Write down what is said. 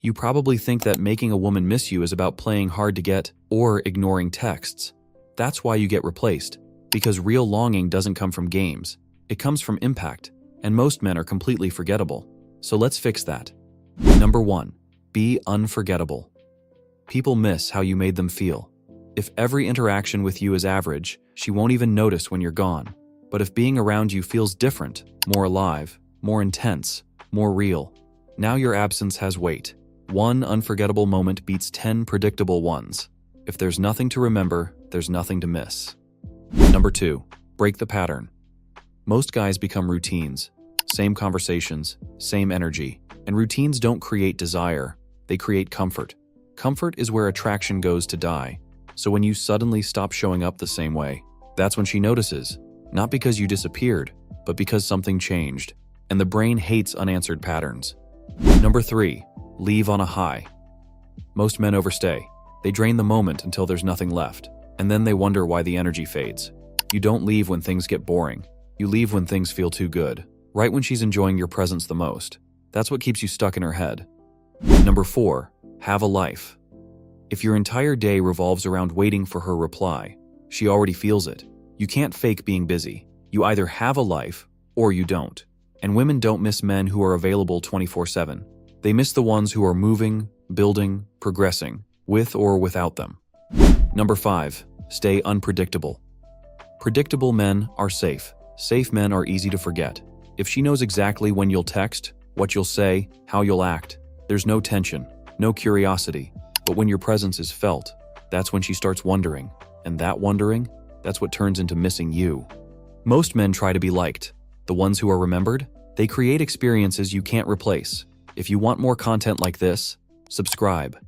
You probably think that making a woman miss you is about playing hard to get or ignoring texts. That's why you get replaced, because real longing doesn't come from games. It comes from impact, and most men are completely forgettable. So let's fix that. Number 1. Be unforgettable. People miss how you made them feel. If every interaction with you is average, she won't even notice when you're gone. But if being around you feels different, more alive, more intense, more real, now your absence has weight. One unforgettable moment beats 10 predictable ones. If there's nothing to remember, there's nothing to miss. Number 2. Break the pattern. Most guys become routines. Same conversations, same energy. And routines don't create desire, they create comfort. Comfort is where attraction goes to die. So when you suddenly stop showing up the same way, that's when she notices. Not because you disappeared, but because something changed. And the brain hates unanswered patterns. Number 3. Leave on a high. Most men overstay. They drain the moment until there's nothing left, and then they wonder why the energy fades. You don't leave when things get boring. You leave when things feel too good, right when she's enjoying your presence the most. That's what keeps you stuck in her head. Number 4. Have a life. If your entire day revolves around waiting for her reply, she already feels it. You can't fake being busy. You either have a life or you don't. And women don't miss men who are available 24/7. They miss the ones who are moving, building, progressing, with or without them. Number 5. Stay unpredictable. Predictable men are safe. Safe men are easy to forget. If she knows exactly when you'll text, what you'll say, how you'll act, there's no tension, no curiosity. But when your presence is felt, that's when she starts wondering. And that wondering, that's what turns into missing you. Most men try to be liked. The ones who are remembered, they create experiences you can't replace. If you want more content like this, subscribe.